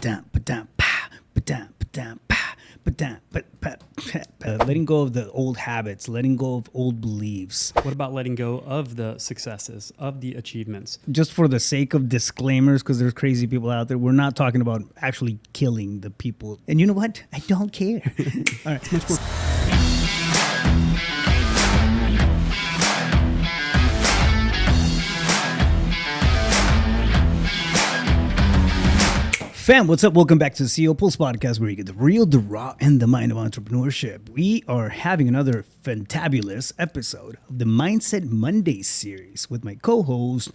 Letting go of the old habits, letting go of old beliefs. What about letting go of the successes, of the achievements? Just for the sake of disclaimers, because there's crazy people out there, we're not talking about actually killing the people. And you know what? I don't care. All right. Much more. Fam, what's up? Welcome back to the CEO Pulse Podcast, where you get the real, the raw, and the mind of entrepreneurship. We are having another fantabulous episode of the Mindset Monday series with my co-host,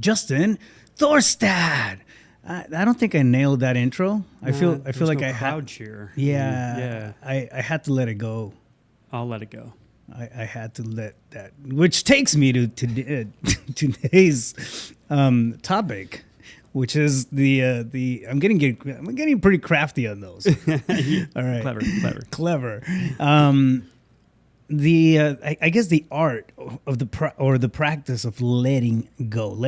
Justin Thorsdad. I don't think I nailed that intro. I feel like I had crowd cheer. Yeah. I had to let it go. I'll let it go. I had to let that, which takes me to today's topic, which is the I'm getting pretty crafty on those. All right, clever. I guess the art of the practice of letting go of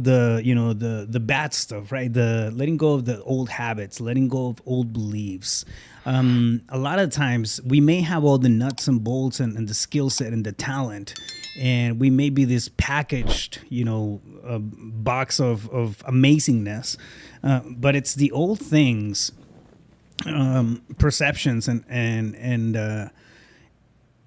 the bad stuff, right? Letting go of the old habits, letting go of old beliefs. A lot of times we may have all the nuts and bolts and the skill set and the talent, and we may be this packaged, box of amazingness, but it's the old things, perceptions and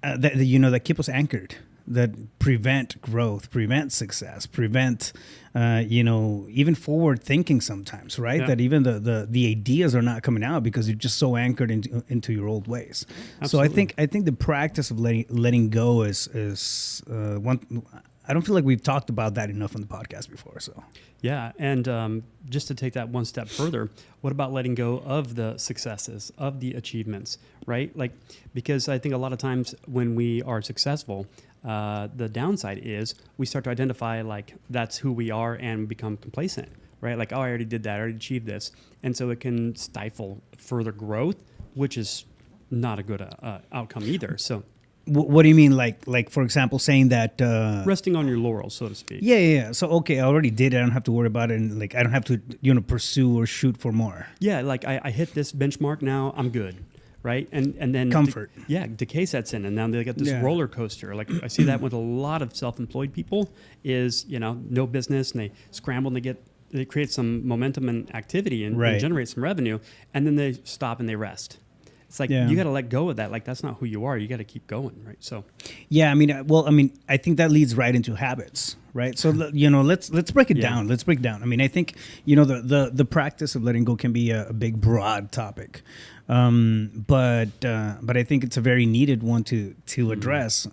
that keep us anchored, that prevent growth, prevent success, prevent even forward thinking sometimes, right? Yeah. That even the ideas are not coming out because you're just so anchored into your old ways. Absolutely. So I think the practice of letting go is one. I don't feel like we've talked about that enough on the podcast before. So yeah, and just to take that one step further, what about letting go of the successes, of the achievements, right? Like, because I think a lot of times when we are successful, the downside is we start to identify like that's who we are and we become complacent, right? Like, oh, I already did that, I already achieved this. And so it can stifle further growth, which is not a good outcome either. So what do you mean? Like for example, saying that resting on your laurels, so to speak. Yeah. So okay, I already did it. I don't have to worry about it, and like I don't have to pursue or shoot for more. Yeah, like I hit this benchmark now, I'm good, right? And then comfort. Decay sets in, and now they get this roller coaster. Like I see that with a lot of self-employed people. Is no business, and they scramble and they create some momentum and activity and generate some revenue, and then they stop and they rest. It's like you got to let go of that. Like that's not who you are. You got to keep going, right? So, yeah. I think that leads right into habits, right? So let's break it down. Let's break down. I mean, I think the practice of letting go can be a big, broad topic, but I think it's a very needed one to address.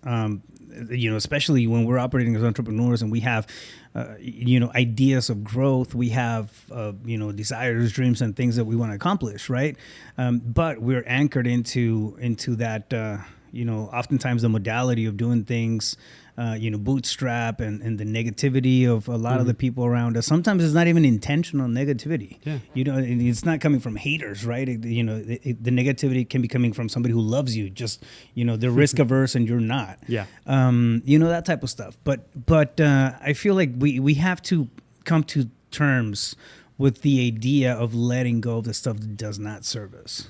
Especially when we're operating as entrepreneurs and we have, ideas of growth, we have, desires, dreams, and things that we want to accomplish, right? But we're anchored into that, oftentimes the modality of doing things, bootstrap and the negativity of a lot of the people around us. Sometimes it's not even intentional negativity. Yeah. It's not coming from haters, right? The negativity can be coming from somebody who loves you, just, they're risk averse and you're not. Yeah. That type of stuff. But I feel like we have to come to terms with the idea of letting go of the stuff that does not serve us.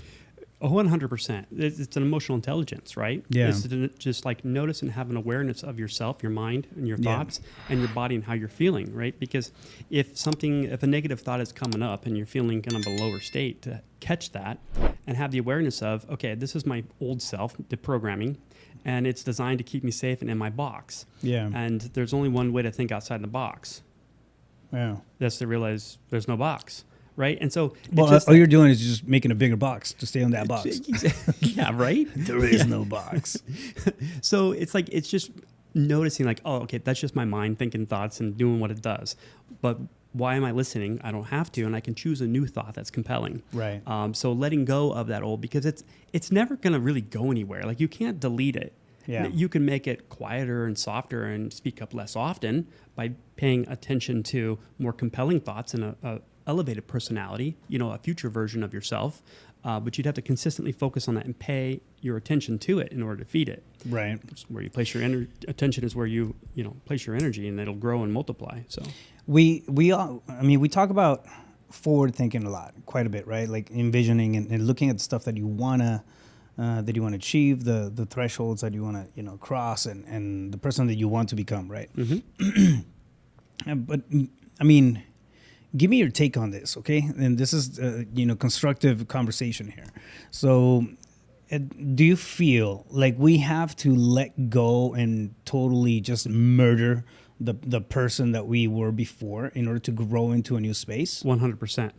100%. It's an emotional intelligence, right? Yeah. It's just like notice and have an awareness of yourself, your mind, and your thoughts, and your body and how you're feeling, right? Because if a negative thought is coming up and you're feeling kind of a lower state, to catch that and have the awareness of, okay, this is my old self, the programming, and it's designed to keep me safe and in my box. Yeah. And there's only one way to think outside the box. Yeah. That's to realize there's no box. Right. And so all you're doing is just making a bigger box to stay on that box. Yeah. Right. There is no box. So it's just noticing like, oh, okay, that's just my mind thinking thoughts and doing what it does. But why am I listening? I don't have to. And I can choose a new thought that's compelling. Right. So letting go of that old, because it's never going to really go anywhere. Like you can't delete it. Yeah. You can make it quieter and softer and speak up less often by paying attention to more compelling thoughts and a elevated personality, a future version of yourself. but you'd have to consistently focus on that and pay your attention to it in order to feed it. Right. Where you place your attention is where you place your energy, and it'll grow and multiply. So we all, I mean, we talk about forward thinking a lot, quite a bit, right? Like envisioning and looking at the stuff that you wanna achieve, the thresholds that you wanna cross, and the person that you want to become, right? But I mean, give me your take on this, okay? And this is constructive conversation here. So, do you feel like we have to let go and totally just murder the person that we were before in order to grow into a new space? 100%.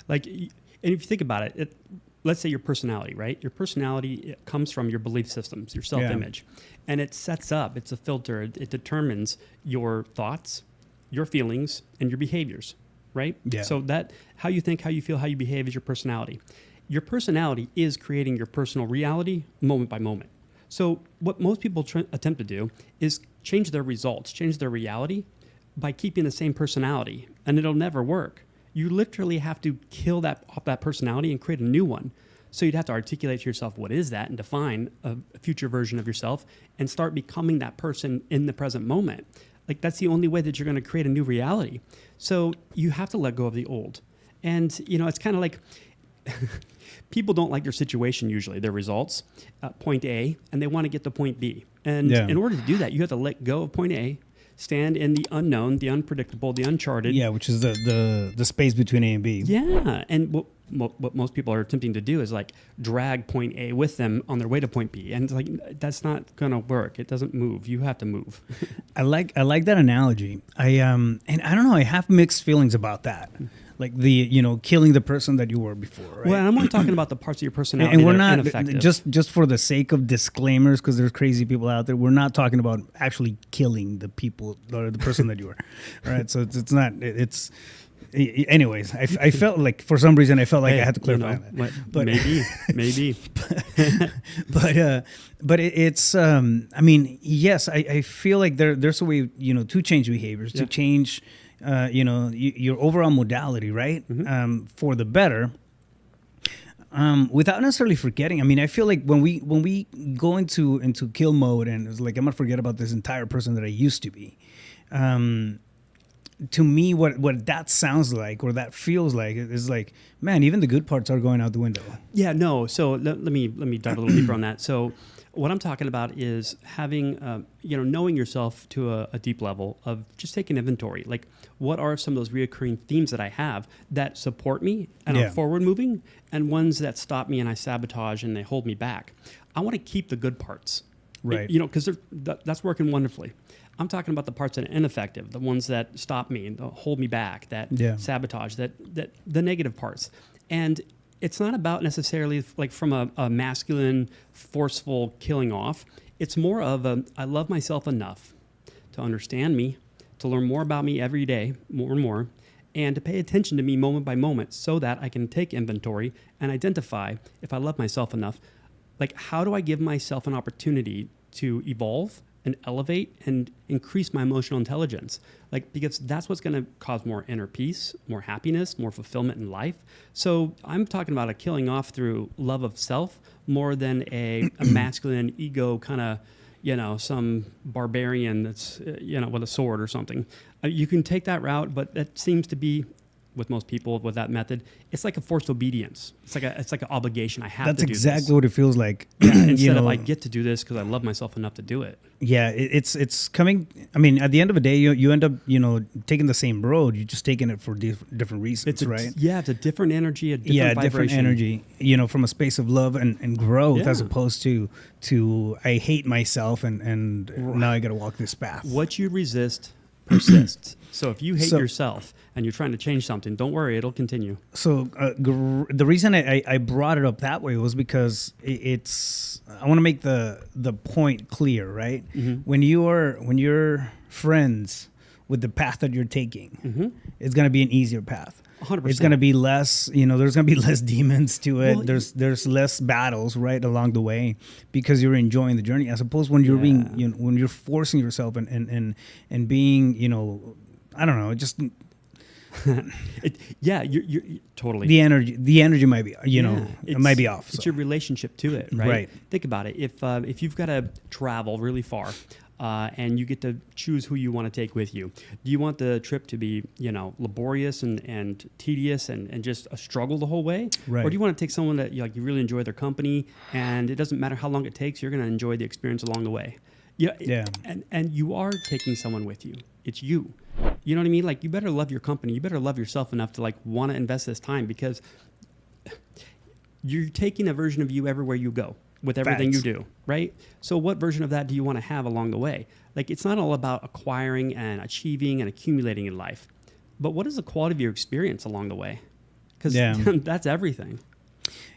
Like, and if you think about it, let's say your personality, right? Your personality, it comes from your belief systems, your self-image. And it sets up, it's a filter, it determines your thoughts, your feelings, and your behaviors, right? Yeah. So that, how you think, how you feel, how you behave is your personality. Your personality is creating your personal reality moment by moment. So what most people attempt to do is change their results, change their reality by keeping the same personality, and it'll never work. You literally have to kill that personality and create a new one. So you'd have to articulate to yourself what is that and define a future version of yourself and start becoming that person in the present moment. Like, that's the only way that you're going to create a new reality. So you have to let go of the old. And, it's kind of like people don't like their situation usually, their results, point A, and they want to get to point B. And in order to do that, you have to let go of point A, stand in the unknown, the unpredictable, the uncharted. Yeah, which is the space between A and B. Yeah, and what most people are attempting to do is like drag point A with them on their way to point B, and it's like that's not gonna work. It doesn't move. You have to move. I like that analogy. And I don't know. I have mixed feelings about that. Like the killing the person that you were before, right? Well, I'm only talking about the parts of your personality and we're that not are ineffective. just for the sake of disclaimers, because there's crazy people out there. We're not talking about actually killing the people or the person that you were, right? So it's not. It's anyways. I felt like for some reason I felt like I had to clarify that. But maybe. But it's. I mean, yes, I feel like there's a way to change behaviors, to change. Your overall modality, right? Mm-hmm. For the better, without necessarily forgetting. I mean, I feel like when we go into kill mode and it's like I'm gonna forget about this entire person that I used to be. To me, what that sounds like or that feels like is like, man, even the good parts are going out the window. Yeah, no. So let me dive a little deeper on that. So what I'm talking about is having, knowing yourself to a deep level of just taking inventory. Like, what are some of those reoccurring themes that I have that support me and are forward moving, and ones that stop me and I sabotage and they hold me back? I want to keep the good parts, right? Because that's working wonderfully. I'm talking about the parts that are ineffective, the ones that stop me and hold me back, that sabotage, that the negative parts. And it's not about necessarily like from a masculine, forceful killing off. It's more of I love myself enough to understand me, to learn more about me every day, more and more, and to pay attention to me moment by moment so that I can take inventory and identify if I love myself enough. Like, how do I give myself an opportunity to evolve and elevate and increase my emotional intelligence? Like, because that's what's going to cause more inner peace, more happiness, more fulfillment in life. So I'm talking about a killing off through love of self more than a masculine ego kind of, some barbarian that's, with a sword or something. You can take that route, but that seems to be, with most people with that method, it's like a forced obedience. It's like an obligation. I have to do this. That's exactly what it feels like. Yeah, instead of I get to do this because I love myself enough to do it. Yeah, it's coming. I mean, at the end of the day, you end up taking the same road. You're just taking it for different reasons, right? Yeah, it's a different energy, a different vibration. Different energy. From a space of love and growth, as opposed to I hate myself and now I got to walk this path. What you resist persists. So if you hate yourself and you're trying to change something, don't worry, it'll continue. So the reason I brought it up that way was because I want to make the point clear, right? Mm-hmm. When you're friends with the path that you're taking, it's going to be an easier path. 100%. It's going to be less, there's going to be less demons to it. Well, there's less battles right along the way because you're enjoying the journey, as opposed when you're being, when you're forcing yourself and being, I don't know, just You're totally. The energy might be, it might be off. It's your relationship to it, right? Right. Think about it. If you've got to travel really far, and you get to choose who you want to take with you, do you want the trip to be, laborious and tedious and just a struggle the whole way? Right. Or do you want to take someone that you really enjoy their company, and it doesn't matter how long it takes, you're going to enjoy the experience along the way? Yeah. And you are taking someone with you. It's you. You know what I mean? Like, you better love your company. You better love yourself enough to want to invest this time, because you're taking a version of you everywhere you go with everything you do, right? So what version of that do you want to have along the way? Like, it's not all about acquiring and achieving and accumulating in life, but what is the quality of your experience along the way? Because that's everything.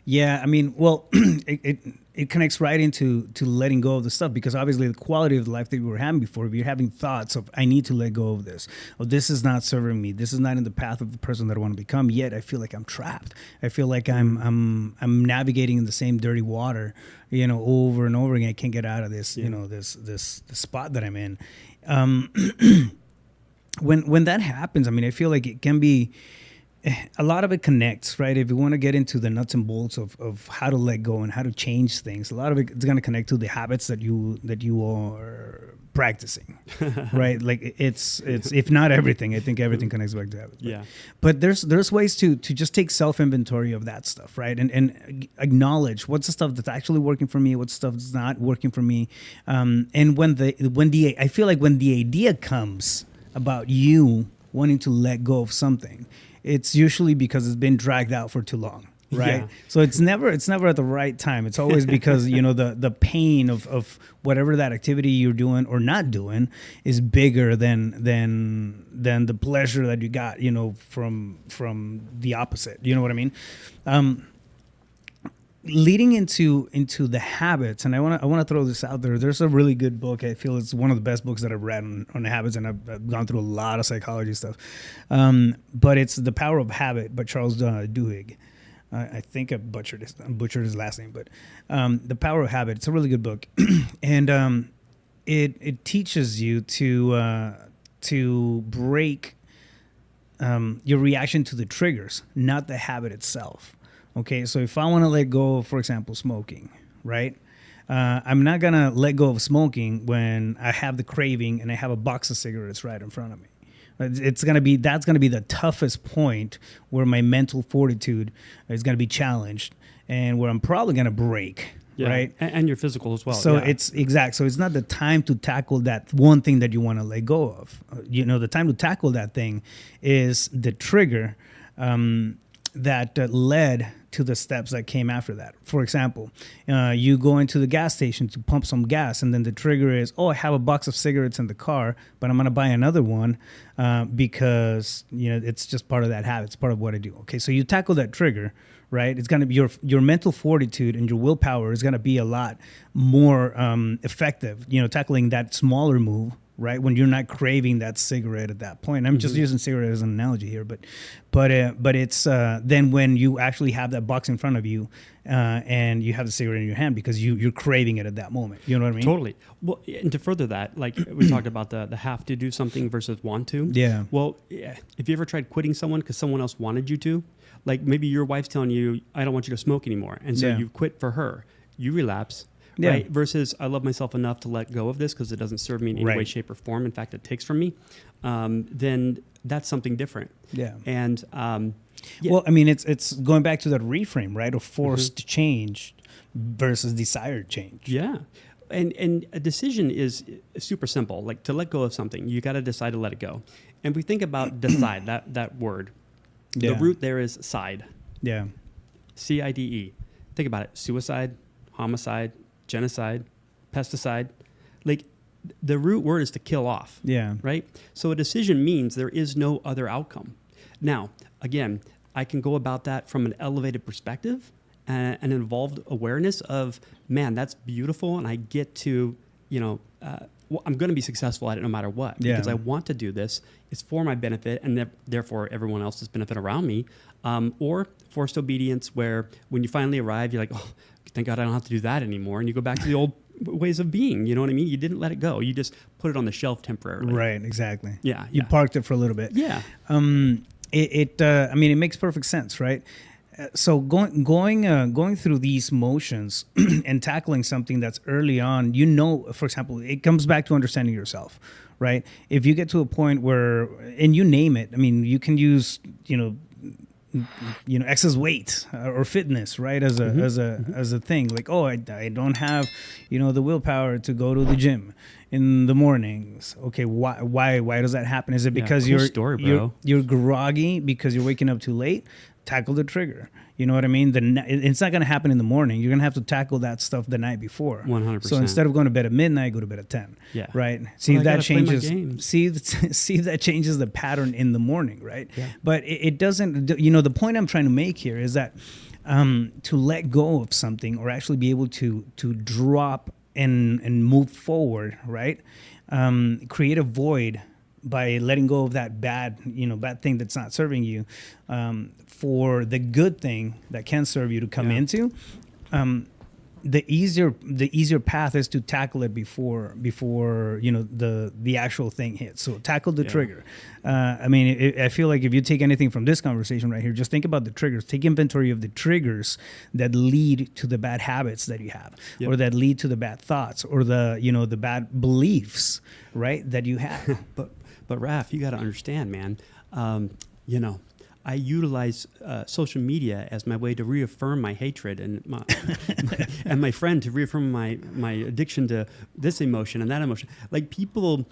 Yeah, I mean, well, it connects right into letting go of the stuff, because obviously the quality of the life that we were having before, if you're having thoughts of, I need to let go of this, or this is not serving me, this is not in the path of the person that I want to become, yet I feel like I'm trapped. I feel like I'm navigating in the same dirty water, over and over again. I can't get out of this, this spot that I'm in. When that happens, I mean, I feel like it can be, a lot of it connects, right? If you want to get into the nuts and bolts of how to let go and how to change things, a lot of it's going to connect to the habits that you are practicing, right? Like, it's if not everything, I think everything connects back to habits. But there's ways to just take self-inventory of that stuff, right? And acknowledge what's the stuff that's actually working for me, what's stuff that's not working for me. And I feel like when the idea comes about you wanting to let go of something, it's usually because it's been dragged out for too long, right? Yeah. So it's never at the right time. It's always because the pain of whatever that activity you're doing or not doing is bigger than the pleasure that you got, from the opposite. You know what I mean? Leading into the habits, and I want to throw this out there. There's a really good book. I feel it's one of the best books that I've read on habits, and I've gone through a lot of psychology stuff. But it's The Power of Habit by Charles Duhigg. I think I butchered his last name, but The Power of Habit. It's a really good book, and it teaches you to break your reaction to the triggers, not the habit itself. Okay, so if I want to let go of, for example, smoking, right? I'm not going to let go of smoking when I have the craving and I have a box of cigarettes right in front of me. That's going to be the toughest point where my mental fortitude is going to be challenged, and where I'm probably going to break, right? And your physical as well. So it's exact. So it's not the time to tackle that one thing that you want to let go of. The time to tackle that thing is the trigger that led to the steps that came after that. For example, you go into the gas station to pump some gas, and then the trigger is, I have a box of cigarettes in the car, but I'm going to buy another one because it's just part of that habit. It's part of what I do. Okay, so you tackle that trigger, right? It's going to be your mental fortitude and your willpower is going to be a lot more effective, tackling that smaller move, right? When you're not craving that cigarette at that point. I'm just using cigarette as an analogy here, but it's then when you actually have that box in front of you and you have the cigarette in your hand because you're craving it at that moment. You know what I mean? Totally. Well, and to further that, like we talked about the have to do something versus want to. Yeah. Well, if you ever tried quitting someone because someone else wanted you to, like maybe your wife's telling you, I don't want you to smoke anymore. And so you quit for her. You relapse. Yeah. Right. Versus I love myself enough to let go of this because it doesn't serve me in any way, shape, or form. In fact, it takes from me. Then that's something different. Yeah. And well, I mean, it's going back to that reframe, right? Of forced change versus desired change. Yeah. And a decision is super simple. Like to let go of something, you got to decide to let it go. And if we think about decide, that word, the root there is side. Yeah. CIDE. Think about it. Suicide, homicide, genocide, pesticide. Like the root word is to kill off. Yeah. Right? So a decision means there is no other outcome. Now, again, I can go about that from an elevated perspective and an involved awareness of, man, that's beautiful. And I get to, I'm going to be successful at it no matter what. Because I want to do this. It's for my benefit and therefore everyone else's benefit around me. Or forced obedience where when you finally arrive, you're like, oh, thank God I don't have to do that anymore. And you go back to the old ways of being. You know what I mean? You didn't let it go. You just put it on the shelf temporarily. Right, exactly. Yeah. You parked it for a little bit. Yeah. I mean, it makes perfect sense, right? So going through these motions and tackling something that's early on, for example, it comes back to understanding yourself, right? If you get to a point where, and you name it, I mean, you can use, excess weight or fitness, right? As a thing, like, oh, I don't have, the willpower to go to the gym in the mornings. Okay, why does that happen? Is it because you're groggy because you're waking up too late? Tackle the trigger. You know what I mean? It's not going to happen in the morning. You're going to have to tackle that stuff the night before. 100%. So instead of going to bed at midnight, go to bed at 10. Yeah. Right. See if that changes. See if that changes the pattern in the morning. Right. Yeah. But it doesn't. The point I'm trying to make here is that to let go of something or actually be able to drop and move forward. Right. Create a void by letting go of that bad thing that's not serving you, for the good thing that can serve you to come into. The easier path is to tackle it before the actual thing hits. So tackle the trigger. I mean, I feel like if you take anything from this conversation right here, just think about the triggers. Take inventory of the triggers that lead to the bad habits that you have, or that lead to the bad thoughts, or the bad beliefs, right, that you have. But Raf, you got to understand, man. I utilize social media as my way to reaffirm my hatred and my friend to reaffirm my addiction to this emotion and that emotion. Like, people,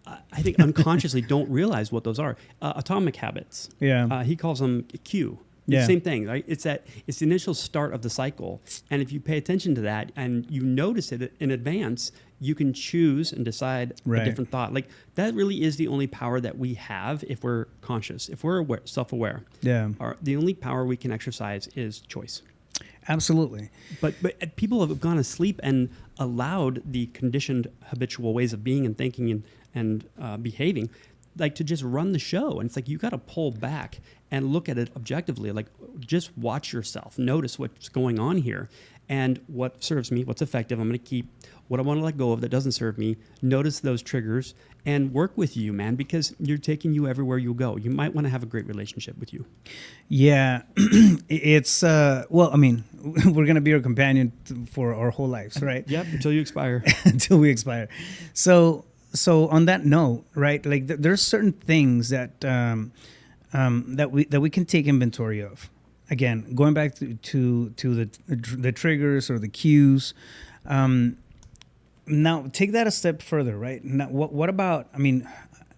I think unconsciously don't realize what those are. Atomic habits. Yeah. He calls them Q. Yeah. Same thing, right? It's the initial start of the cycle. And if you pay attention to that and you notice it in advance, you can choose and decide a different thought. Like, that really is the only power that we have if we're conscious, if we're self-aware. Yeah. The only power we can exercise is choice. Absolutely. But people have gone to sleep and allowed the conditioned habitual ways of being and thinking and behaving, like, to just run the show. And it's like, you got to pull back and look at it objectively. Like, just watch yourself, notice what's going on here and what serves me, what's effective. I'm going to keep what I want to let go of that doesn't serve me. Notice those triggers and work with you, man, because you're taking you everywhere you go. You might want to have a great relationship with you. Yeah. It's, well, I mean, we're going to be your companion for our whole lives, right? Yep, until you expire. Until we expire. So on that note, right, like there's certain things that that we can take inventory of. Again, going back to the triggers or the cues. Now take that a step further, right? Now, what about? I mean,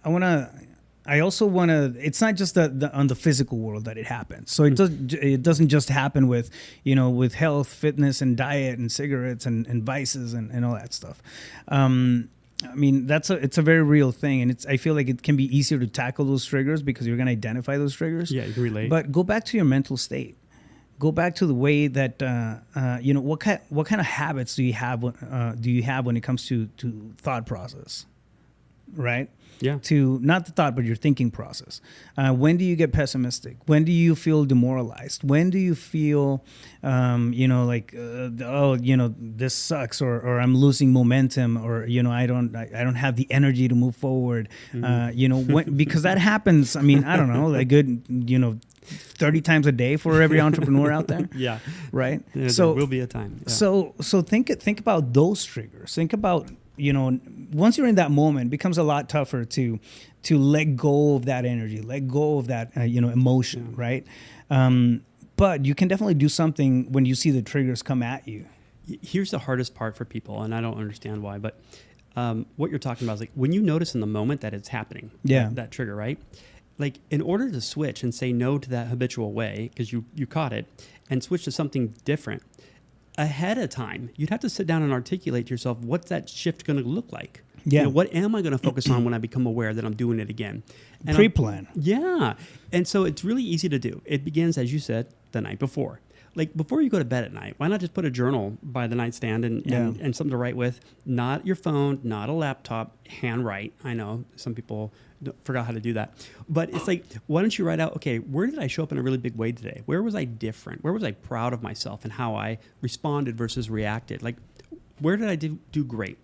I also want to. It's not just on the physical world that it happens. So it doesn't just happen with with health, fitness, and diet, and cigarettes, and vices, and all that stuff. I mean, it's a very real thing, and I feel like it can be easier to tackle those triggers because you're going to identify those triggers. Yeah, you can relate. But go back to your mental state. Go back to the way that what kind of habits do you have when it comes to thought process, right? Yeah. To not the thought, but your thinking process. When do you get pessimistic? When do you feel demoralized? When do you feel, this sucks, or I'm losing momentum, or I don't have the energy to move forward. Mm-hmm. Because that happens. I mean, I don't know, like good, 30 times a day for every entrepreneur out there. Yeah. Right. Yeah, so there will be a time. Yeah. So think about those triggers. Think about, once you're in that moment, it becomes a lot tougher to let go of that energy, let go of that, emotion. Yeah. Right. But you can definitely do something when you see the triggers come at you. Here's the hardest part for people, and I don't understand why, but what you're talking about is like when you notice in the moment that it's happening, that trigger, right? Like, in order to switch and say no to that habitual way, because you caught it, and switch to something different, ahead of time, you'd have to sit down and articulate to yourself, what's that shift going to look like? Yeah. What am I going to focus on when I become aware that I'm doing it again? And pre-plan. Yeah. And so it's really easy to do. It begins, as you said, the night before. Like, before you go to bed at night, why not just put a journal by the nightstand and something to write with? Not your phone, not a laptop, handwrite. I know some people forgot how to do that. But it's like, why don't you write out, okay, where did I show up in a really big way today? Where was I different? Where was I proud of myself and how I responded versus reacted? Like, where did I do great?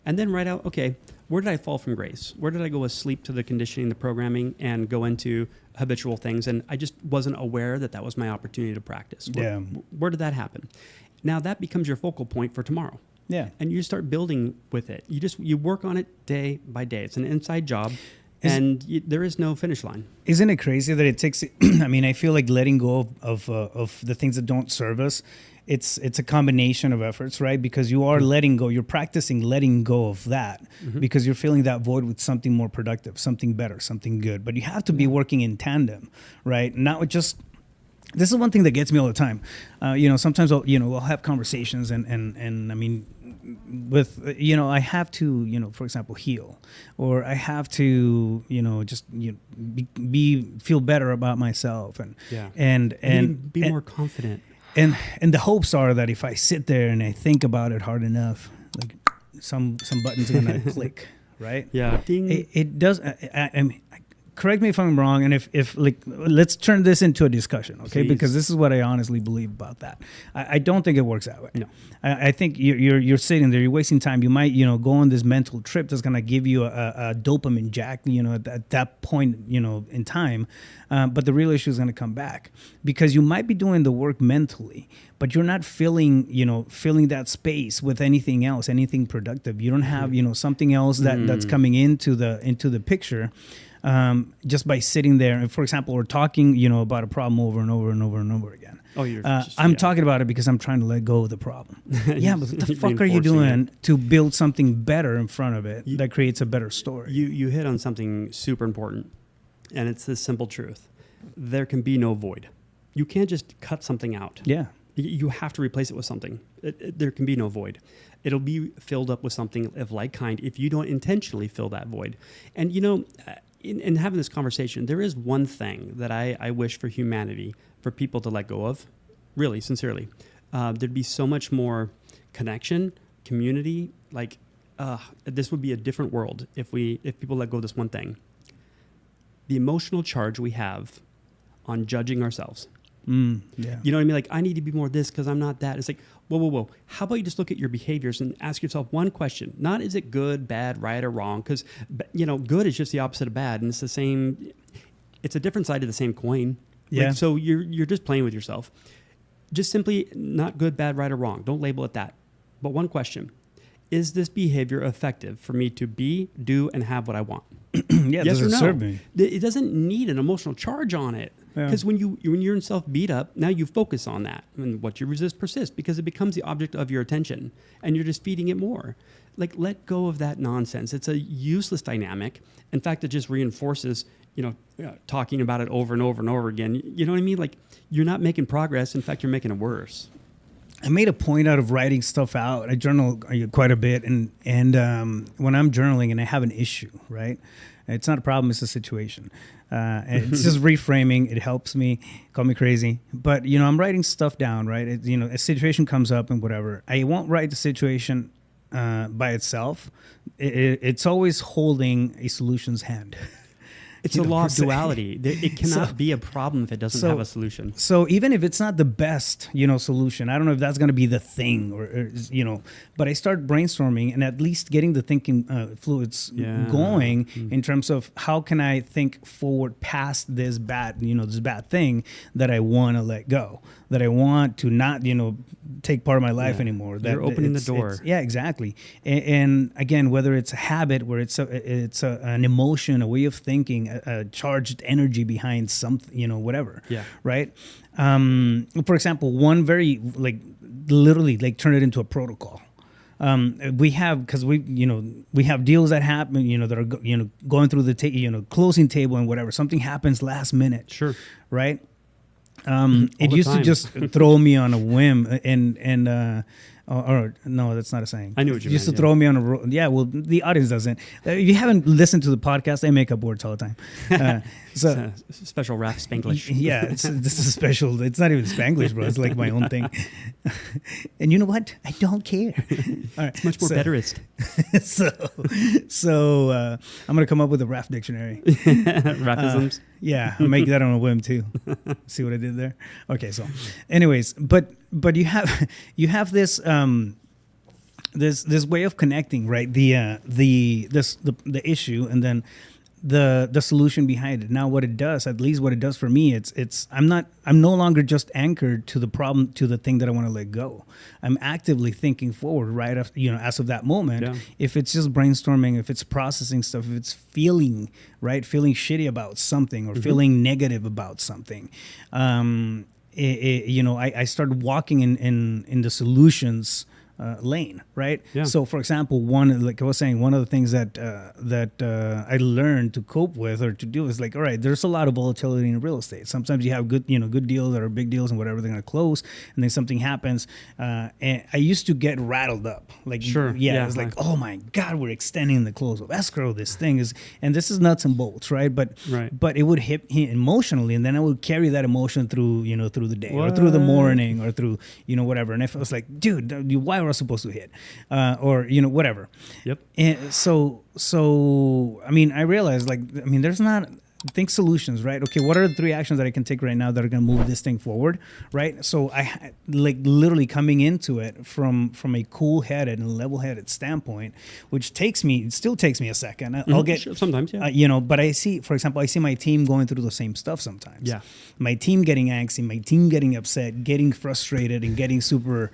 And then write out, okay, where did I fall from grace? Where did I go asleep to the conditioning, the programming, and go into habitual things? And I just wasn't aware that that was my opportunity to practice. Where did that happen? Now that becomes your focal point for tomorrow. Yeah. And you start building with it. You work on it day by day. It's an inside job. There is no finish line. Isn't it crazy that it takes, I mean, I feel like letting go of the things that don't serve us, it's a combination of efforts, right? Because you are letting go, you're practicing letting go of that because you're filling that void with something more productive, something better, something good. But you have to be working in tandem, right? Not with just, this is one thing that gets me all the time. Sometimes we'll have conversations and I mean, with, I have to, for example, heal, or I have to, just feel better about myself and be more confident. And the hopes are that if I sit there and I think about it hard enough, like some buttons are gonna click, right? Yeah. Ding. It does. I mean, correct me if I'm wrong, and if like, let's turn this into a discussion, okay? Please. Because this is what I honestly believe about that. I don't think it works that way. No. I think you're sitting there, you're wasting time. You might, go on this mental trip that's gonna give you a dopamine jack, at that point, in time. But the real issue is gonna come back because you might be doing the work mentally, but you're not filling that space with anything else, anything productive. You don't have, something else that's coming into the picture. Just by sitting there, and for example, we're talking, about a problem over and over and over and over again. Oh, you're I'm talking about it because I'm trying to let go of the problem. Yeah, but what the fuck are you doing to build something better in front of it that creates a better story? You hit on something super important, and it's this simple truth. There can be no void. You can't just cut something out. Yeah. You have to replace it with something. There can be no void. It'll be filled up with something of like kind if you don't intentionally fill that void. And, in having this conversation, there is one thing that I wish for humanity, for people to let go of, really, sincerely. There'd be so much more connection, community. Like, this would be a different world if people let go of this one thing. The emotional charge we have on judging ourselves. Yeah. You know what I mean? Like, I need to be more this because I'm not that. It's like, whoa. How about you just look at your behaviors and ask yourself one question? Not is it good, bad, right, or wrong? Because, good is just the opposite of bad. And it's the same, it's a different side of the same coin. Yeah. Like, so you're just playing with yourself. Just simply not good, bad, right, or wrong. Don't label it that. But one question. Is this behavior effective for me to be, do, and have what I want? Yeah, yes does or it no? serve me? It doesn't need an emotional charge on it. Because when you're in self beat up, now you focus on that. And what you resist persists because it becomes the object of your attention and you're just feeding it more. Like, let go of that nonsense. It's a useless dynamic. In fact, it just reinforces, talking about it over and over and over again. You know what I mean? Like, you're not making progress. In fact, you're making it worse. I made a point out of writing stuff out. I journal quite a bit, and when I'm journaling and I have an issue, right? It's not a problem; it's a situation. It's just reframing. It helps me. Call me crazy, but I'm writing stuff down, right? A situation comes up and whatever. I won't write the situation by itself. It's always holding a solution's hand. It's a law of duality. It cannot be a problem if it doesn't have a solution. So even if it's not the best, solution, I don't know if that's going to be the thing or but I start brainstorming and at least getting the thinking fluids going in terms of how can I think forward past this bad, this bad thing that I want to let go, that I want to not, take part of my life anymore. That you're opening the door. Yeah, exactly. And again, whether it's a habit, where it's an emotion, a way of thinking, a charged energy behind something, whatever. Yeah. Right. For example, one very literally turn it into a protocol. We have, because we have deals that happen, that are going through the closing table and whatever. Something happens last minute. Sure. Right. It used to just throw me on a whim or no, that's not a saying. I knew what you meant. Used to throw me on a roll. Yeah, well, the audience doesn't. If you haven't listened to the podcast, I make up words all the time. So it's a special Raf Spanglish. Yeah, this is special. It's not even Spanglish, bro. It's like my own thing. And you know what? I don't care. All right, it's much more betterist. So I'm gonna come up with a Raf dictionary. Rafisms. Yeah, I'll make that on a whim too. See what I did there? Okay, so anyways, but you have this this way of connecting, right? The issue, and then the solution behind it. Now, what it does, at least what it does for me, I'm no longer just anchored to the problem, to the thing that I want to let go. I'm actively thinking forward, right? As of that moment. Yeah. If it's just brainstorming, if it's processing stuff, if it's feeling shitty about something, or feeling negative about something, I started walking in the solutions lane, right? Yeah. So, for example, like I was saying, one of the things that I learned to cope with or to do is like, all right, there's a lot of volatility in real estate. Sometimes you have good deals that are big deals and whatever, they're going to close, and then something happens. And I used to get rattled up, like, sure, yeah, it's like, oh my God, we're extending the close of escrow. This thing is, and this is nuts and bolts, right? But it would hit me emotionally, and then I would carry that emotion through the day, or through the morning, or through whatever. And if I was like, dude, why were I supposed to hit, or whatever. Yep. And so I mean, I realized, like, I mean, there's not, think solutions, right? Okay, what are the 3 actions that I can take right now that are going to move this thing forward, right? So I like literally coming into it from a cool-headed and level-headed standpoint, which still takes me a second. I'll get sometimes, yeah. But I see, for example, I see my team going through the same stuff sometimes. Yeah, my team getting antsy, my team getting upset, getting frustrated, and getting super,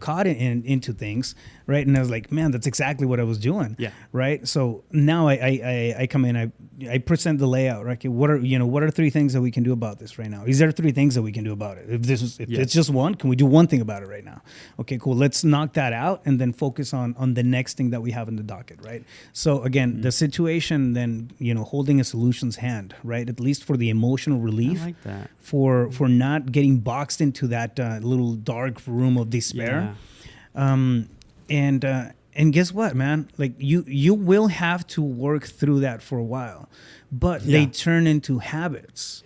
caught into things, right? And I was like, man, that's exactly what I was doing. Yeah. Right. So now I come in, I present the layout. Right? Okay, what are 3 things that we can do about this right now? Is there 3 things that we can do about it? If it's just one, can we do one thing about it right now? Okay, cool. Let's knock that out and then focus on the next thing that we have in the docket, right? So again, the situation, then holding a solution's hand, right? At least for the emotional relief, I like that. For not getting boxed into that little dark room of despair. Yeah. And guess what, man? Like you will have to work through that for a while, but they turn into habits.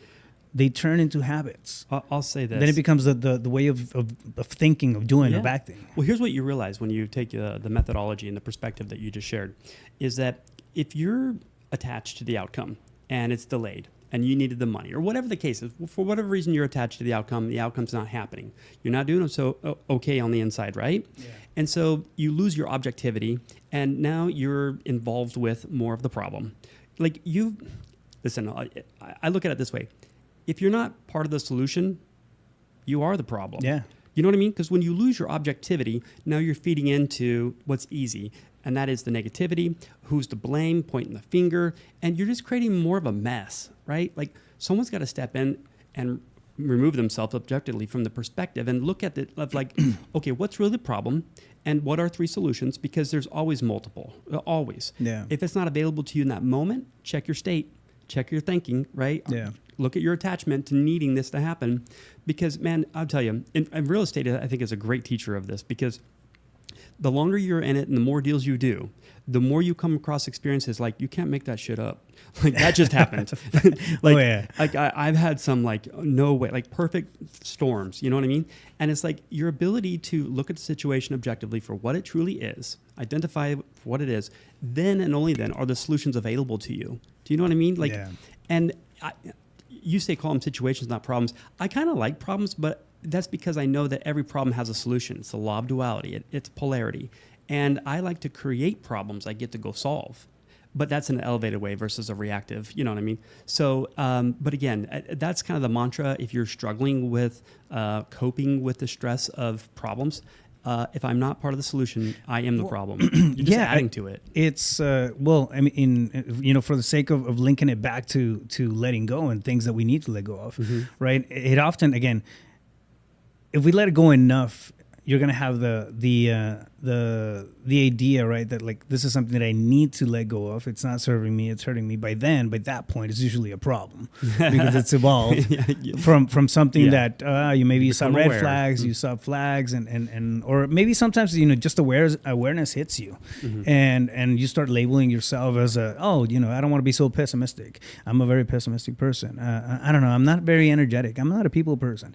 I'll say this. Then it becomes the way of thinking, of doing, of acting. Well, here's what you realize when you take the methodology and the perspective that you just shared, is that if you're attached to the outcome and it's delayed, and you needed the money, or whatever the case is, for whatever reason you're attached to the outcome's not happening. You're not doing so okay on the inside, right? Yeah. And so you lose your objectivity, and now you're involved with more of the problem. Like listen, I look at it this way. If you're not part of the solution, you are the problem. Yeah. You know what I mean? Because when you lose your objectivity, now you're feeding into what's easy. And that is the negativity, who's to blame, pointing the finger, and you're just creating more of a mess, right? Like someone's got to step in and remove themselves objectively from the perspective and look at it of like, okay, what's really the problem and what are 3 solutions? Because there's always multiple, always. Yeah. If it's not available to you in that moment, check your state, check your thinking, right? Yeah. Look at your attachment to needing this to happen. Because, man, I'll tell you, and real estate, I think, is a great teacher of this, because the longer you're in it and the more deals you do, the more you come across experiences like, you can't make that shit up. Like, that just happened. Like I've had some like, no way, like perfect storms, you know what I mean? And it's like your ability to look at the situation objectively for what it truly is, identify what it is, then and only then are the solutions available to you. Do you know what I mean? Like, and you say call them situations, not problems. I kind of like problems, but that's because I know that every problem has a solution. It's the law of duality. It's polarity. And I like to create problems I get to go solve. But that's an elevated way versus a reactive, you know what I mean? So, but again, that's kind of the mantra. If you're struggling with coping with the stress of problems, if I'm not part of the solution, I am the problem. You're just adding to it. It's, well, I mean, for the sake of linking it back to letting go and things that we need to let go of, right? It often, again, if we let it go enough, you're gonna have the idea, right, that like this is something that I need to let go of. It's not serving me; it's hurting me. By that point, it's usually a problem because it's evolved from something that you saw red flags, you saw flags, and or maybe sometimes just awareness hits you, and you start labeling yourself as I don't want to be so pessimistic. I'm a very pessimistic person. I don't know. I'm not very energetic. I'm not a people person.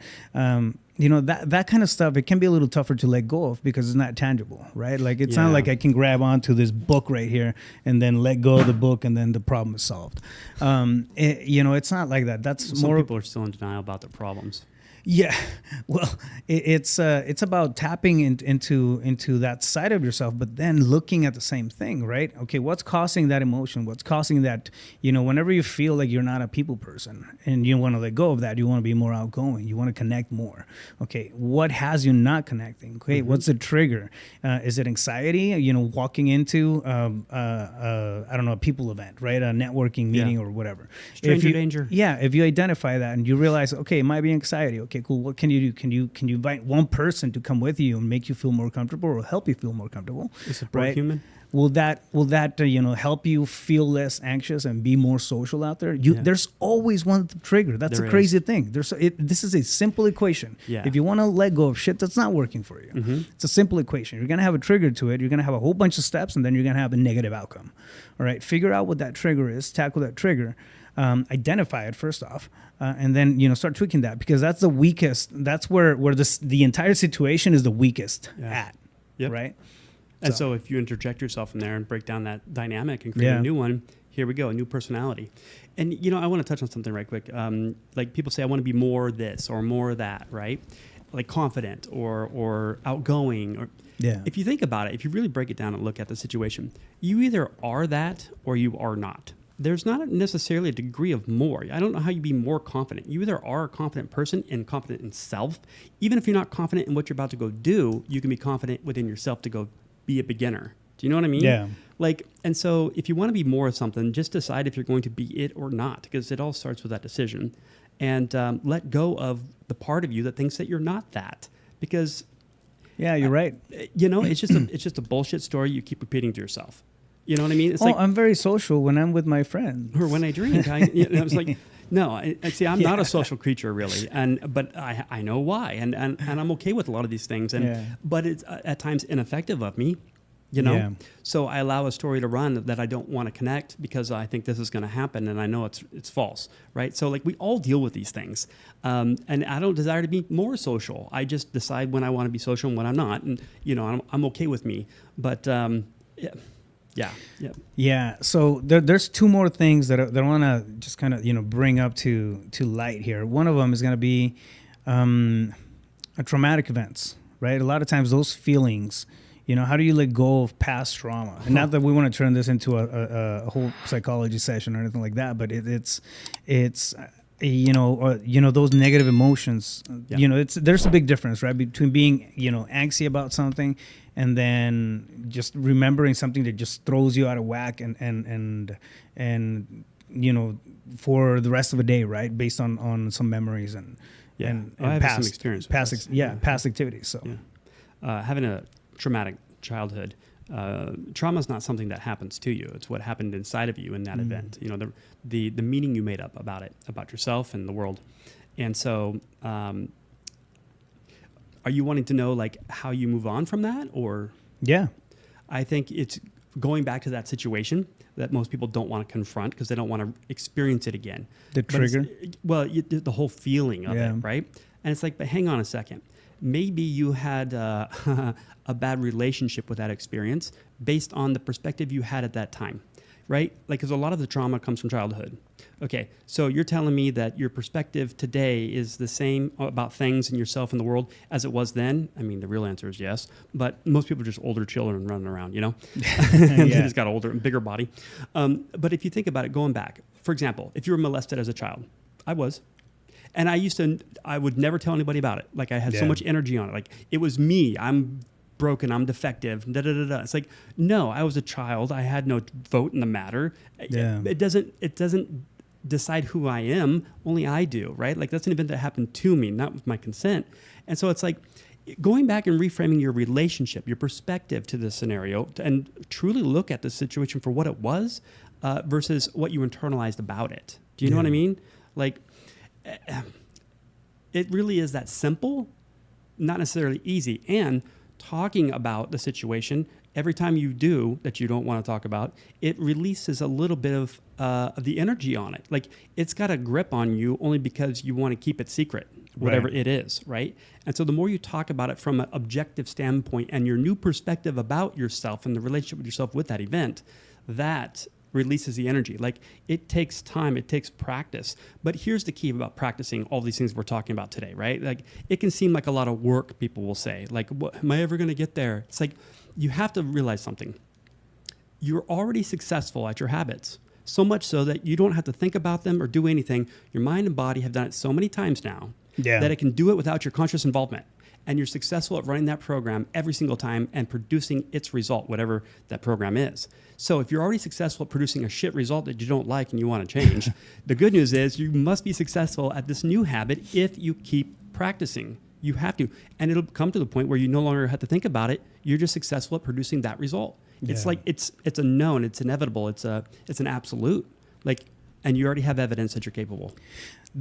That kind of stuff, it can be a little tougher to let go of because it's not tangible, right? Like it's not like I can grab onto this book right here and then let go of the book and then the problem is solved. It's not like that. That's some people are still in denial about their problems. Yeah, well, it's about tapping into that side of yourself, but then looking at the same thing, right? Okay, what's causing that emotion? What's causing that? Whenever you feel like you're not a people person and you want to let go of that, you want to be more outgoing, you want to connect more. Okay, what has you not connecting? Okay, what's the trigger? Is it anxiety? Walking into I don't know, a people event, right? A networking meeting or whatever. Stranger danger. Yeah, if you identify that and you realize, okay, it might be anxiety. Okay, cool. What can you do? Can you invite one person to come with you and make you feel more comfortable or help you feel more comfortable? A support human. Will that help you feel less anxious and be more social out there? There's always one trigger. That's a crazy thing. This is a simple equation. Yeah. If you want to let go of shit that's not working for you, it's a simple equation. You're gonna have a trigger to it. You're gonna have a whole bunch of steps, and then you're gonna have a negative outcome. All right. Figure out what that trigger is. Tackle that trigger. Identify it first off, and then start tweaking that, because that's the weakest. That's where the entire situation is the weakest at. Yep. Right. And so if you interject yourself in there and break down that dynamic and create a new one, here we go, a new personality. And, I want to touch on something right quick. Like people say, I want to be more this or more that, right? Like confident or outgoing. Or if you think about it, if you really break it down and look at the situation, you either are that or you are not. There's not necessarily a degree of more. I don't know how you be more confident. You either are a confident person and confident in self. Even if you're not confident in what you're about to go do, you can be confident within yourself to go be a beginner. Do you know what I mean? Yeah. And so if you want to be more of something, just decide if you're going to be it or not, because it all starts with that decision. And let go of the part of you that thinks that you're not that, because you're right. It's just a bullshit story you keep repeating to yourself. You know what I mean? It's I'm very social when I'm with my friends. Or when I drink. I was like, no, I'm not a social creature really, but I know why, and I'm okay with a lot of these things, but it's at times ineffective of me, So I allow a story to run that I don't want to connect because I think this is going to happen, and I know it's false, right? So we all deal with these things, and I don't desire to be more social. I just decide when I want to be social and when I'm not, and I'm okay with me, but Yeah. So there's two more things that I want to just kind of bring up to light here. One of them is going to be a traumatic events, right? A lot of times those feelings, how do you let go of past trauma? And not that we want to turn this into a whole psychology session or anything like that, but it's those negative emotions. There's a big difference, right, between being anxious about something and then just remembering something that just throws you out of whack and for the rest of the day, right, based on some memories and I have past some experience with past activities. So having a traumatic childhood, trauma is not something that happens to you. It's what happened inside of you in that event. The meaning you made up about it, about yourself and the world. And so are you wanting to know how you move on from that? Or I think it's going back to that situation that most people don't want to confront because they don't want to experience it again. The trigger? The whole feeling of it, right? And it's but hang on a second. Maybe you had a bad relationship with that experience based on the perspective you had at that time, right? Because a lot of the trauma comes from childhood. Okay, so you're telling me that your perspective today is the same about things and yourself and the world as it was then? I mean, the real answer is yes, but most people are just older children running around, They just got older and bigger body. But if you think about it, going back, for example, if you were molested as a child, I was. And I would never tell anybody about it. I had so much energy on it. It was me. I'm broken. I'm defective. It's no, I was a child. I had no vote in the matter. It doesn't decide who I am. Only I do, right? That's an event that happened to me, not with my consent. And so it's going back and reframing your relationship, your perspective to this scenario, and truly look at the situation for what it was versus what you internalized about it. Do you know what I mean? It really is that simple, not necessarily easy. And talking about the situation, every time you do that you don't want to talk about, it releases a little bit of the energy on it. It's got a grip on you only because you want to keep it secret, whatever it is, right? And so the more you talk about it from an objective standpoint and your new perspective about yourself and the relationship with yourself with that event, that releases the energy. Like, it takes time, it takes practice. But here's the key about practicing all these things we're talking about today, right? Like, it can seem like a lot of work, people will say. Like, what, am I ever going to get there? It's like, you have to realize something. You're already successful at your habits. So much so that you don't have to think about them or do anything. Your mind and body have done it so many times now that it can do it without your conscious involvement. And you're successful at running that program every single time and producing its result, whatever that program is. So if you're already successful at producing a shit result that you don't like and you want to change, the good news is you must be successful at this new habit if you keep practicing. You have to. And it'll come to the point where you no longer have to think about it. You're just successful at producing that result. It's like it's a known, it's inevitable, it's an absolute. Like, and you already have evidence that you're capable.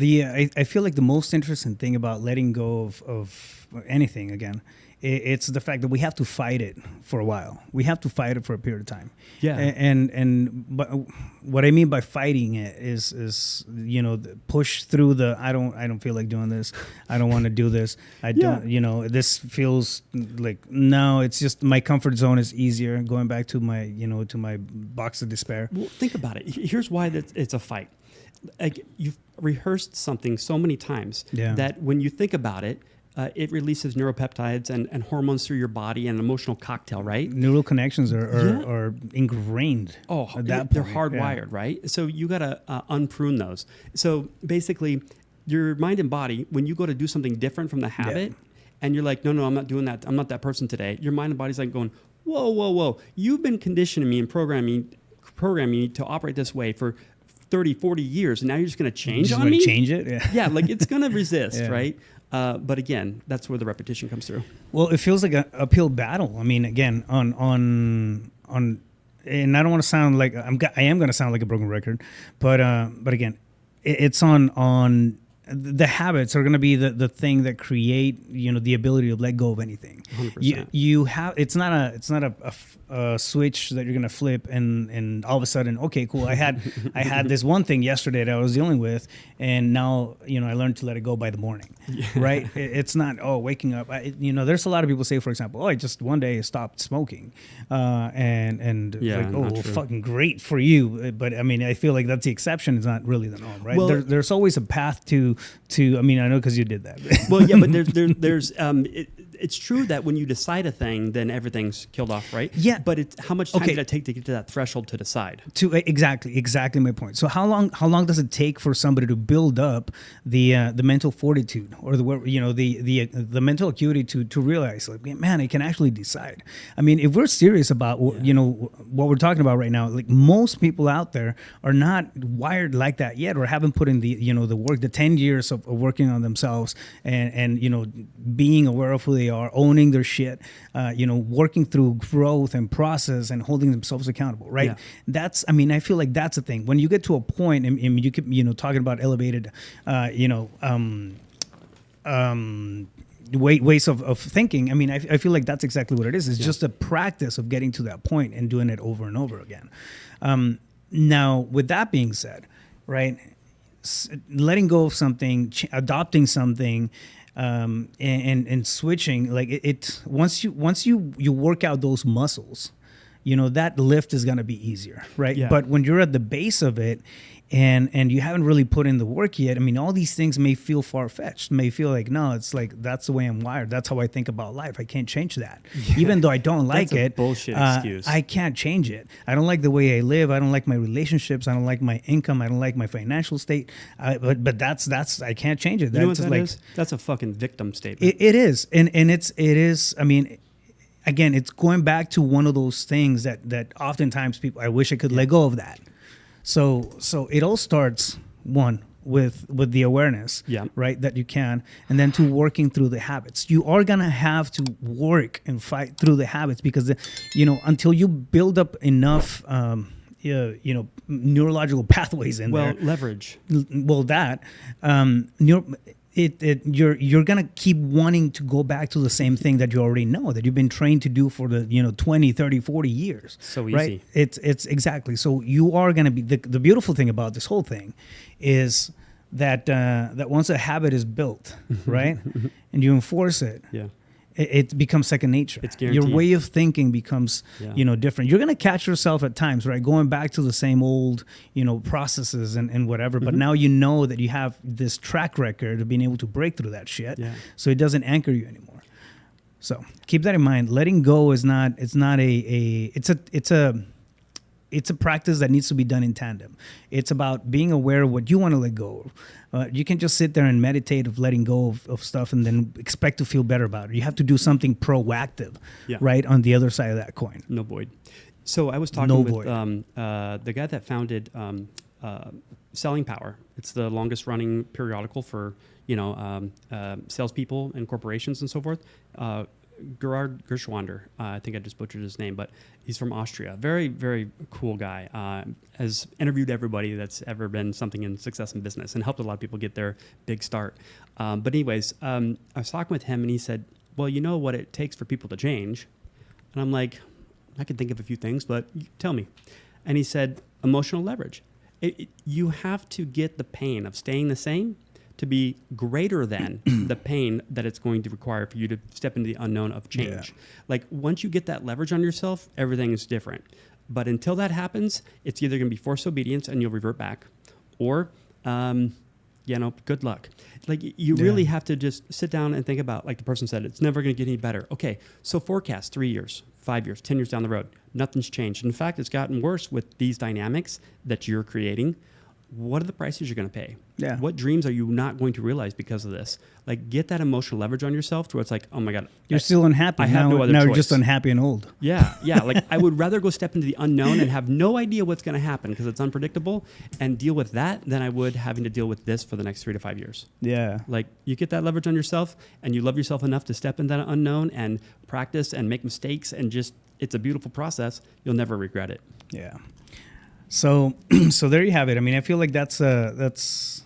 I feel like the most interesting thing about letting go of anything, again, it's the fact that we have to fight it for a while. We have to fight it for a period of time. Yeah. But what I mean by fighting it is push through the I don't feel like doing this. I don't want to do this. I don't. This feels like no. It's just my comfort zone is easier. Going back to my to my box of despair. Well, think about it. Here's why it's a fight. Like, you've rehearsed something so many times that when you think about it, it releases neuropeptides and hormones through your body and an emotional cocktail, right? Neural connections are ingrained. Oh, they're hardwired, right? So you got to unprune those. So basically, your mind and body, when you go to do something different from the habit, and you're like, no, I'm not doing that. I'm not that person today. Your mind and body's like going, whoa. You've been conditioning me and programming me to operate this way for 30, 40 years, and now you're just going to change on me? Change it? Yeah, like, it's going to resist, right? But again, that's where the repetition comes through. Well, it feels like an uphill battle. I mean, again, on, and I don't want to sound like I am going to sound like a broken record, but again, it's on the habits are going to be the thing that create the ability to let go of anything. 100%. You have it's not a switch that you're going to flip and all of a sudden, okay, cool. I had this one thing yesterday that I was dealing with, and now I learned to let it go by the morning, right? It's not waking up. There's a lot of people say, for example, I just one day stopped smoking, and like, fucking great for you. But I mean, I feel like that's the exception. It's not really the norm, right? Well, there's always a path to. I mean, I know because you did that. Well, yeah, but there's it's true that when you decide a thing, then everything's killed off, right? Yeah. But how much time did it take to get to that threshold to decide? Exactly my point. So how long does it take for somebody to build up the mental fortitude or the mental acuity to realize, like, man, I can actually decide. I mean, if we're serious about what we're talking about right now, like, most people out there are not wired like that yet, or haven't put in the work, the 10 years of working on themselves and being aware of who they are, owning their shit, working through growth and process and holding themselves accountable, right? Yeah. I feel like that's the thing. When you get to a point, and you could, talking about elevated, ways of thinking. I mean, I feel like that's exactly what it is. It's just a practice of getting to that point and doing it over and over again. Now, with that being said, right, letting go of something, adopting something, and switching, like it once you work out those muscles, that lift is going to be easier, right? Yeah. But when you're at the base of it and you haven't really put in the work yet, I mean, all these things may feel far-fetched, may feel like, no, it's like, that's the way I'm wired. That's how I think about life. I can't change that. Yeah. Even though I don't like that's it. A bullshit excuse. I can't change it. I don't like the way I live. I don't like my relationships. I don't like my income. I don't like my financial state. But that's I can't change it. You know what that is? That's a fucking victim statement. It is. And it is, I mean, again, it's going back to one of those things that oftentimes people, I wish I could let go of that. So it all starts, one, with the awareness, right, that you can, and then to working through the habits. You are gonna have to work and fight through the habits because until you build up enough neurological pathways in there. Well, leverage. Well, that you're gonna keep wanting to go back to the same thing that you already know, that you've been trained to do for the 20, 30, 40 years. So easy. Right? It's exactly. So you are gonna be the beautiful thing about this whole thing is that once a habit is built, right, and you enforce it, it becomes second nature. It's guaranteed. Your way of thinking becomes, different. You're going to catch yourself at times, right? Going back to the same old, processes and whatever. But now you know that you have this track record of being able to break through that shit. Yeah. So it doesn't anchor you anymore. So keep that in mind. Letting go is not, it's a practice that needs to be done in tandem. It's about being aware of what you want to let go of. You can just sit there and meditate of letting go of stuff and then expect to feel better about it. You have to do something proactive, right, on the other side of that coin. No void. So I was talking with the guy that founded Selling Power. It's the longest running periodical for salespeople and corporations and so forth. Gerhard Gerschwander, I think I just butchered his name, but he's from Austria. Very, very cool guy. Has interviewed everybody that's ever been something in success in business and helped a lot of people get their big start. But anyways, I was talking with him and he said, well, you know what it takes for people to change? And I'm like, I can think of a few things, but tell me. And he said, emotional leverage. You have to get the pain of staying the same to be greater than the pain that it's going to require for you to step into the unknown of change. Yeah. Like once you get that leverage on yourself, everything is different. But until that happens, it's either going to be forced obedience and you'll revert back, or, good luck. Like you really have to just sit down and think about, like the person said, it's never going to get any better. Okay, so forecast 3 years, 5 years, 10 years down the road. Nothing's changed. In fact, it's gotten worse with these dynamics that you're creating. What are the prices you're going to pay? Yeah. What dreams are you not going to realize because of this? Like, get that emotional leverage on yourself to where it's like, oh my God. You're still unhappy. I have no other choice. Now you're just unhappy and old. Yeah. Like, I would rather go step into the unknown and have no idea what's going to happen because it's unpredictable and deal with that than I would having to deal with this for the next 3 to 5 years. Yeah. Like, you get that leverage on yourself and you love yourself enough to step into that unknown and practice and make mistakes and just, it's a beautiful process. You'll never regret it. Yeah. So there you have it. I mean, I feel like that's the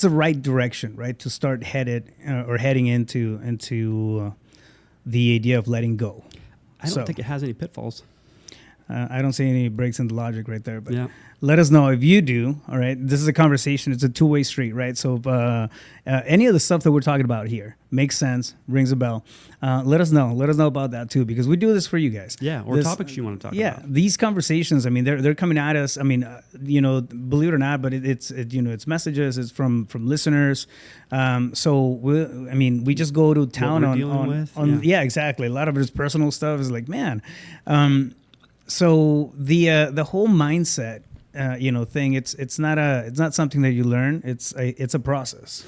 right direction, right? To start heading into the idea of letting go. I don't think it has any pitfalls. I don't see any breaks in the logic right there, but let us know if you do. All right. This is a conversation. It's a two-way street, right? So any of the stuff that we're talking about here makes sense, rings a bell. Let us know. Let us know about that too, because we do this for you guys. Yeah. Or topics you want to talk about. Yeah. These conversations, I mean, they're coming at us. I mean, believe it or not, but it's messages. It's from listeners. We just go to town on exactly. A lot of it is personal stuff. Is like, man. So the whole mindset, thing, it's not something that you learn. It's a process,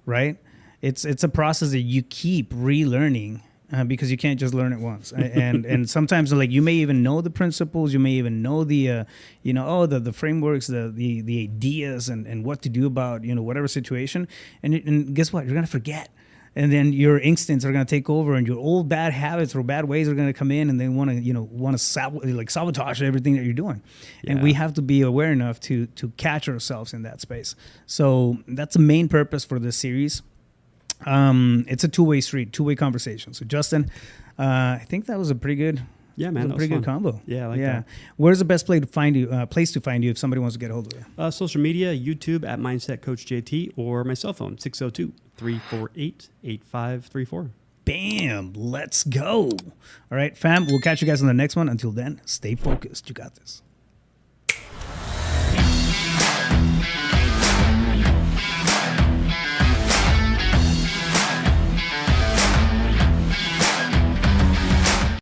right? It's a process that you keep relearning because you can't just learn it once. And sometimes like you may even know the principles, you may even know the frameworks, the ideas and what to do about whatever situation. And guess what? You're gonna forget. And then your instincts are going to take over, and your old bad habits or bad ways are going to come in, and they want to sabotage everything that you're doing. Yeah. And we have to be aware enough to catch ourselves in that space. So that's the main purpose for this series. It's a two-way street, two-way conversation. So Justin, I think that was a pretty good. Yeah, man, that was a pretty good combo. Yeah, I like that. Where's the best place to find you if somebody wants to get a hold of you? Social media, YouTube at Mindset Coach JT, or my cell phone, 602-348-8534. Bam, let's go. All right, fam, we'll catch you guys on the next one. Until then, stay focused. You got this.